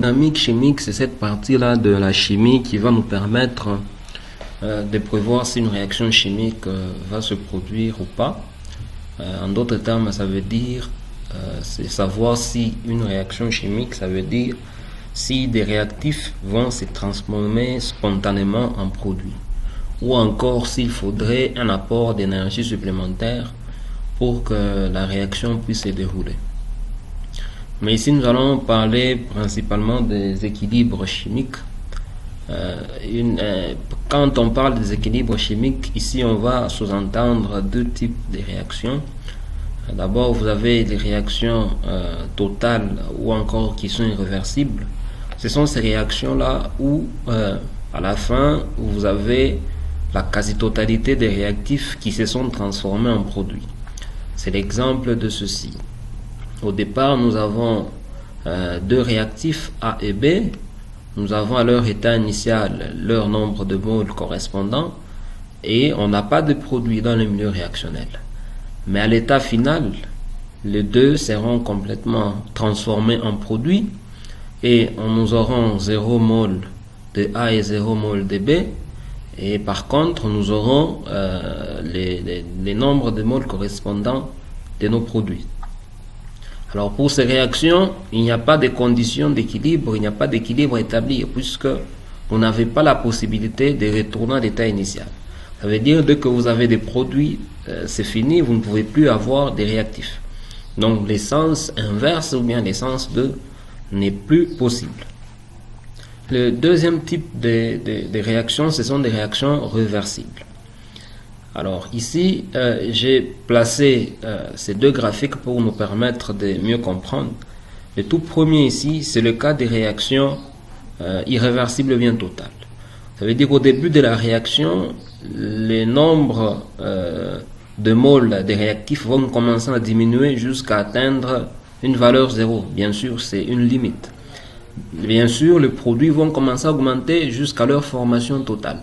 Dynamique chimique, c'est cette partie-là de la chimie qui va nous permettre de prévoir si une réaction chimique va se produire ou pas. En d'autres termes, ça veut dire c'est savoir si une réaction chimique, ça veut dire si des réactifs vont se transformer spontanément en produits, ou encore s'il faudrait un apport d'énergie supplémentaire pour que la réaction puisse se dérouler. Mais ici, nous allons parler principalement des équilibres chimiques. Quand on parle des équilibres chimiques, ici, on va sous-entendre deux types de réactions. D'abord, vous avez les réactions totales ou encore qui sont irréversibles. Ce sont ces réactions-là où, à la fin, vous avez la quasi-totalité des réactifs qui se sont transformés en produits. C'est l'exemple de ceci. Au départ, nous avons deux réactifs A et B. Nous avons à leur état initial leur nombre de moles correspondant et on n'a pas de produit dans le milieu réactionnel. Mais à l'état final, les deux seront complètement transformés en produits et nous aurons 0 mol de A et 0 mol de B. Et par contre, nous aurons les nombres de moles correspondants de nos produits. Alors pour ces réactions, il n'y a pas de conditions d'équilibre, il n'y a pas d'équilibre établi, puisque vous n'avez pas la possibilité de retourner à l'état initial. Ça veut dire dès que vous avez des produits, c'est fini, vous ne pouvez plus avoir des réactifs. Donc l'essence inverse ou bien l'essence 2 n'est plus possible. Le deuxième type de réactions, ce sont des réactions réversibles. Alors ici, j'ai placé ces deux graphiques pour nous permettre de mieux comprendre. Le tout premier ici, c'est le cas des réactions irréversibles bien totales. Ça veut dire qu'au début de la réaction, les nombres de moles des réactifs vont commencer à diminuer jusqu'à atteindre une valeur 0. Bien sûr, c'est une limite. Bien sûr, les produits vont commencer à augmenter jusqu'à leur formation totale.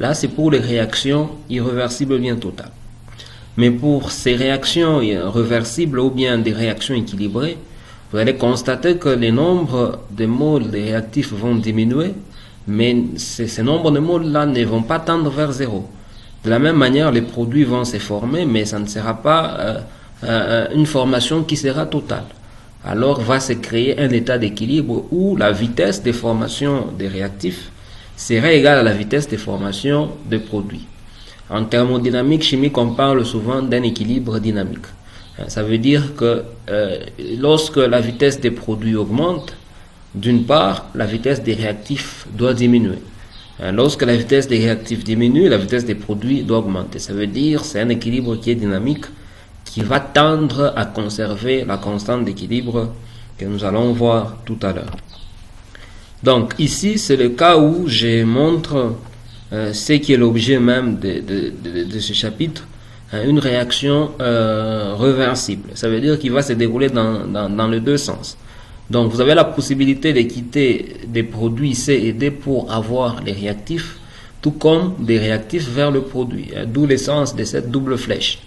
Là, c'est pour les réactions irréversibles bien totales. Mais pour ces réactions réversibles ou bien des réactions équilibrées, vous allez constater que les nombres de moles des réactifs vont diminuer, mais ces nombres de moles-là ne vont pas tendre vers 0. De la même manière, les produits vont se former, mais ça ne sera pas une formation qui sera totale. Alors va se créer un état d'équilibre où la vitesse de formation des réactifs sera égale à la vitesse de formation des produits. En thermodynamique chimique, on parle souvent d'un équilibre dynamique. Ça veut dire que lorsque la vitesse des produits augmente, d'une part, la vitesse des réactifs doit diminuer. Lorsque la vitesse des réactifs diminue, la vitesse des produits doit augmenter. Ça veut dire que c'est un équilibre qui est dynamique, qui va tendre à conserver la constante d'équilibre que nous allons voir tout à l'heure. Donc ici, c'est le cas où je montre ce qui est l'objet même de ce chapitre, une réaction réversible. Ça veut dire qu'il va se dérouler dans les deux sens. Donc vous avez la possibilité de quitter des produits C et D pour avoir les réactifs, tout comme des réactifs vers le produit, d'où l'essence de cette double flèche.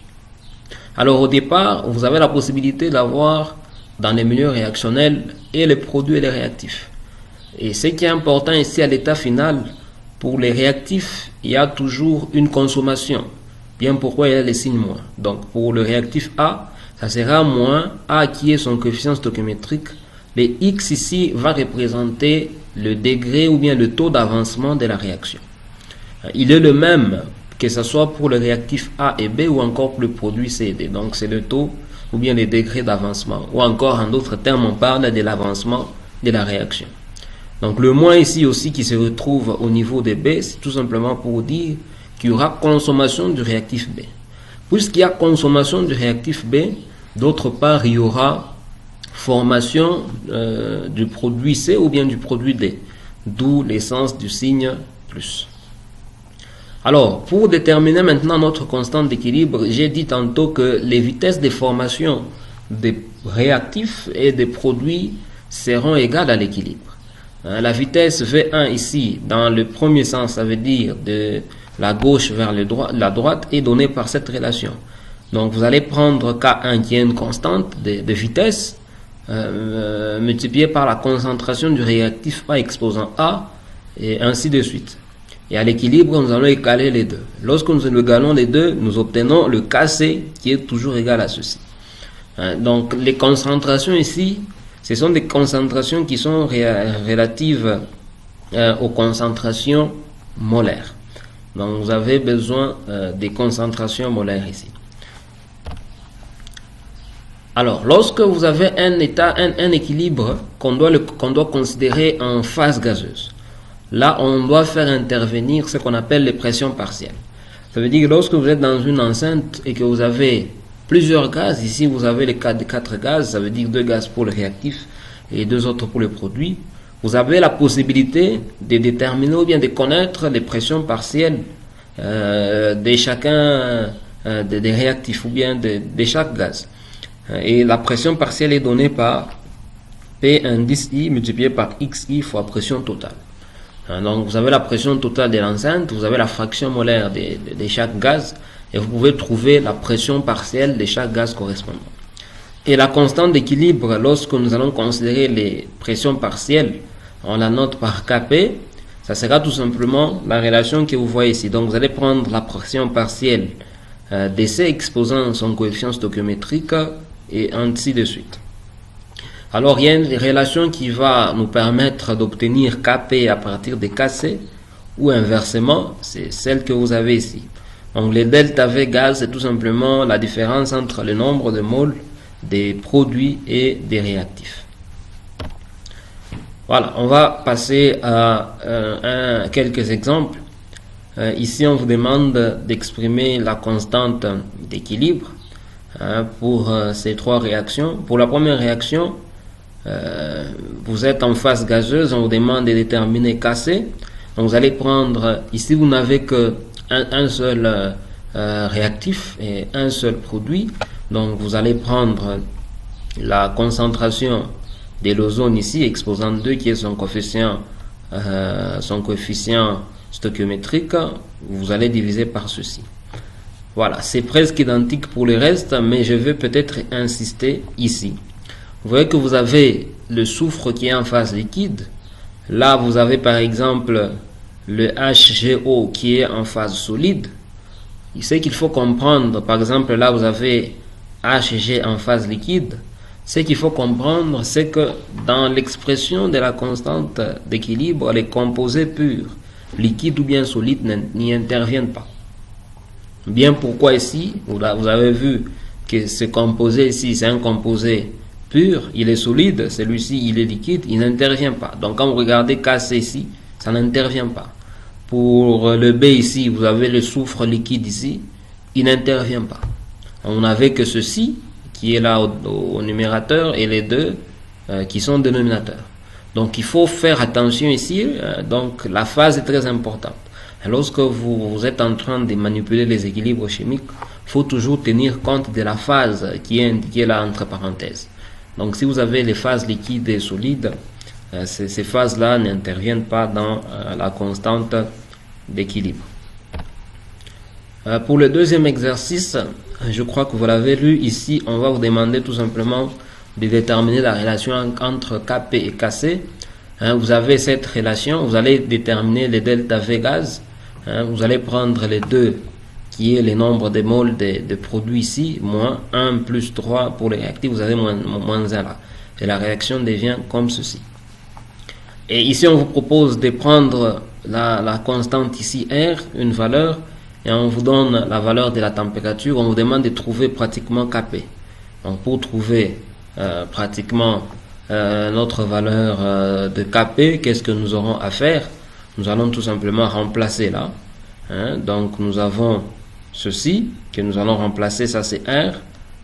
Alors au départ, vous avez la possibilité d'avoir dans les milieux réactionnels et les produits et les réactifs. Et ce qui est important ici à l'état final, pour les réactifs, il y a toujours une consommation. Bien pourquoi il y a les signes moins. Donc pour le réactif A, ça sera moins A qui est son coefficient stoichiométrique. Le X ici va représenter le degré ou bien le taux d'avancement de la réaction. Il est le même que ce soit pour le réactif A et B ou encore pour le produit C et D. Donc c'est le taux ou bien les degrés d'avancement. Ou encore en d'autres termes, on parle de l'avancement de la réaction. Donc le moins ici aussi qui se retrouve au niveau de B, c'est tout simplement pour dire qu'il y aura consommation du réactif B. Puisqu'il y a consommation du réactif B, d'autre part il y aura formation du produit C ou bien du produit D, d'où l'essence du signe plus. Alors, pour déterminer maintenant notre constante d'équilibre, j'ai dit tantôt que les vitesses de formation des réactifs et des produits seront égales à l'équilibre. La vitesse V1 ici, dans le premier sens, ça veut dire de la gauche vers la droite, est donnée par cette relation. Donc vous allez prendre K1 qui est une constante de vitesse, multiplié par la concentration du réactif A exposant A, et ainsi de suite. Et à l'équilibre, nous allons égaler les deux. Lorsque nous égalons les deux, nous obtenons le Kc qui est toujours égal à ceci. Donc les concentrations ici, ce sont des concentrations qui sont relatives aux concentrations molaires. Donc vous avez besoin des concentrations molaires ici. Alors, lorsque vous avez un état, un équilibre qu'on doit considérer en phase gazeuse, là, on doit faire intervenir ce qu'on appelle les pressions partielles. Ça veut dire que lorsque vous êtes dans une enceinte et que vous avez plusieurs gaz, ici vous avez les quatre gaz, ça veut dire 2 gaz pour le réactif et 2 autres pour le produit, vous avez la possibilité de déterminer ou bien de connaître les pressions partielles de chacun des réactifs ou bien de chaque gaz. Et la pression partielle est donnée par P indice I multiplié par XI fois pression totale. Donc vous avez la pression totale de l'enceinte, vous avez la fraction molaire de chaque gaz, et vous pouvez trouver la pression partielle de chaque gaz correspondant. Et la constante d'équilibre, lorsque nous allons considérer les pressions partielles, on la note par Kp, ça sera tout simplement la relation que vous voyez ici. Donc vous allez prendre la pression partielle dC exposant son coefficient stoichiométrique, et ainsi de suite. Alors il y a une relation qui va nous permettre d'obtenir Kp à partir de Kc, ou inversement, c'est celle que vous avez ici. Donc le delta V gaz, c'est tout simplement la différence entre le nombre de moles des produits et des réactifs. Voilà, on va passer à quelques exemples. Ici on vous demande d'exprimer la constante d'équilibre pour ces 3 réactions. Pour la première réaction, vous êtes en phase gazeuse, on vous demande de déterminer Kc. Donc vous allez prendre, ici vous n'avez que un seul réactif et un seul produit. Donc vous allez prendre la concentration de l'ozone ici, exposant 2 qui est son coefficient stoichiométrique, vous allez diviser par ceci. Voilà, c'est presque identique pour le reste, mais je vais peut-être insister ici. Vous voyez que vous avez le soufre qui est en phase liquide. Là, vous avez par exemple le HGO qui est en phase solide. Ce qu'il faut comprendre, par exemple, là, vous avez Hg en phase liquide. Ce qu'il faut comprendre, c'est que dans l'expression de la constante d'équilibre, les composés purs, liquides ou bien solides, n'y interviennent pas. Bien pourquoi ici, vous avez vu que ce composé ici, c'est un composé pur, il est solide, celui-ci, il est liquide, il n'intervient pas. Donc quand vous regardez Kc ici, ça n'intervient pas. Pour le B ici, vous avez le soufre liquide ici, il n'intervient pas. On n'avait que ceci, qui est là au numérateur, et les deux qui sont dénominateurs. Donc il faut faire attention ici, donc la phase est très importante. Lorsque vous êtes en train de manipuler les équilibres chimiques, il faut toujours tenir compte de la phase qui est indiquée là entre parenthèses. Donc si vous avez les phases liquides et solides, ces phases-là n'interviennent pas dans la constante d'équilibre. Pour le deuxième exercice, je crois que vous l'avez lu ici, on va vous demander tout simplement de déterminer la relation entre Kp et Kc. Vous avez cette relation, vous allez déterminer le delta V gaz. Vous allez prendre les deux, qui est le nombre de moles de produits ici, moins 1 plus 3 pour les réactifs, vous avez moins 1 là. Et la réaction devient comme ceci. Et ici, on vous propose de prendre la constante ici, R, une valeur, et on vous donne la valeur de la température. On vous demande de trouver pratiquement Kp. Donc, pour trouver pratiquement notre valeur de Kp, qu'est-ce que nous aurons à faire? Nous allons tout simplement remplacer là. Donc nous avons ceci que nous allons remplacer, ça c'est R,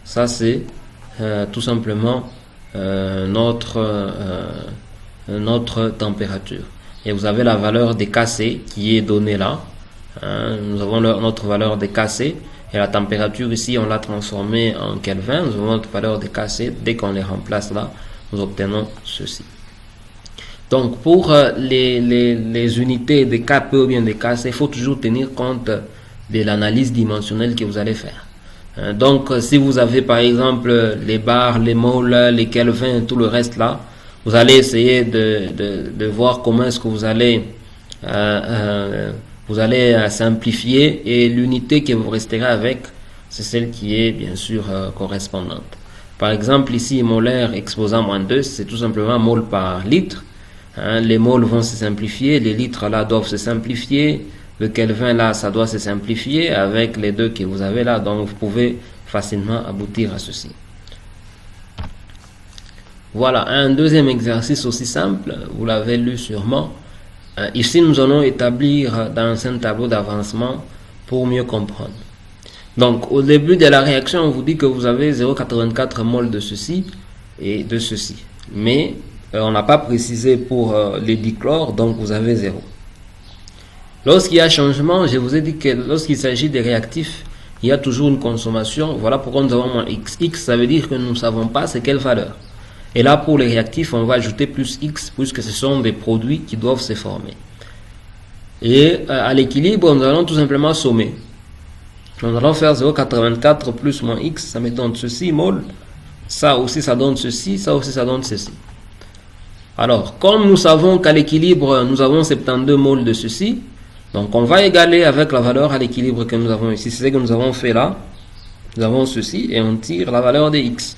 ça c'est tout simplement notre température. Et vous avez la valeur des Kc qui est donnée là. Nous avons notre valeur des Kc et la température ici on l'a transformée en Kelvin. Nous avons notre valeur des Kc, dès qu'on les remplace là, nous obtenons ceci. Donc pour les unités de Kp ou bien de Kc, il faut toujours tenir compte de l'analyse dimensionnelle que vous allez faire. Donc, si vous avez par exemple les bars, les moles, les Kelvin, tout le reste là, vous allez essayer de voir comment est-ce que vous allez simplifier, et l'unité que vous resterez avec, c'est celle qui est bien sûr correspondante. Par exemple, ici, molaire exposant -2, c'est tout simplement mol par litre. Les moles vont se simplifier, les litres là doivent se simplifier, le Kelvin là, ça doit se simplifier avec les deux que vous avez là, donc vous pouvez facilement aboutir à ceci. Voilà, un deuxième exercice aussi simple, vous l'avez lu sûrement. Ici, nous allons établir dans un tableau d'avancement pour mieux comprendre. Donc, au début de la réaction, on vous dit que vous avez 0,84 mol de ceci et de ceci. Mais on n'a pas précisé pour les dichlores, donc vous avez 0. Lorsqu'il y a changement, je vous ai dit que lorsqu'il s'agit des réactifs, il y a toujours une consommation. Voilà pourquoi nous avons moins X. X, ça veut dire que nous ne savons pas c'est quelle valeur. Et là, pour les réactifs, on va ajouter plus X, puisque ce sont des produits qui doivent se former. Et à l'équilibre, nous allons tout simplement sommer. Nous allons faire 0,84 plus moins X, ça me donne ceci, mol. Ça aussi, ça donne ceci, ça aussi, ça donne ceci. Alors, comme nous savons qu'à l'équilibre, nous avons 72 moles de ceci, donc on va égaler avec la valeur à l'équilibre que nous avons ici. C'est ce que nous avons fait là. Nous avons ceci et on tire la valeur de X.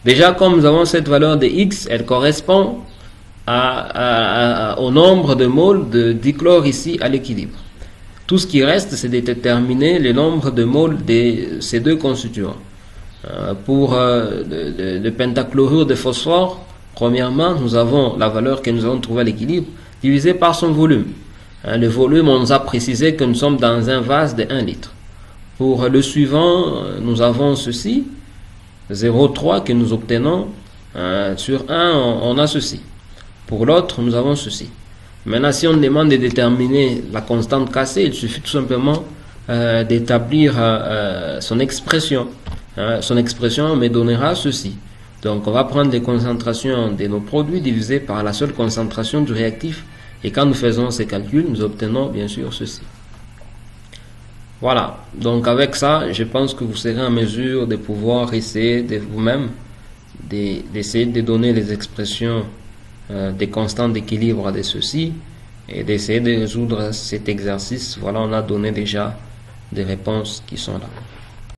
Déjà, comme nous avons cette valeur de X, elle correspond au nombre de moles de dichlore ici à l'équilibre. Tout ce qui reste, c'est de déterminer le nombre de moles de ces deux constituants. Pour le pentachlorure de phosphore, premièrement, nous avons la valeur que nous avons trouvée à l'équilibre divisée par son volume. Le volume, on nous a précisé que nous sommes dans un vase de 1 litre. Pour le suivant, nous avons ceci, 0,3 que nous obtenons. Sur 1, on a ceci. Pour l'autre, nous avons ceci. Maintenant, si on demande de déterminer la constante Kc, il suffit tout simplement d'établir son expression. Son expression me donnera ceci. Donc, on va prendre les concentrations de nos produits divisées par la seule concentration du réactif. Et quand nous faisons ces calculs, nous obtenons bien sûr ceci. Voilà. Donc, avec ça, je pense que vous serez en mesure de pouvoir essayer de vous-même d'essayer de donner les expressions des constantes d'équilibre de ceci et d'essayer de résoudre cet exercice. Voilà, on a donné déjà des réponses qui sont là.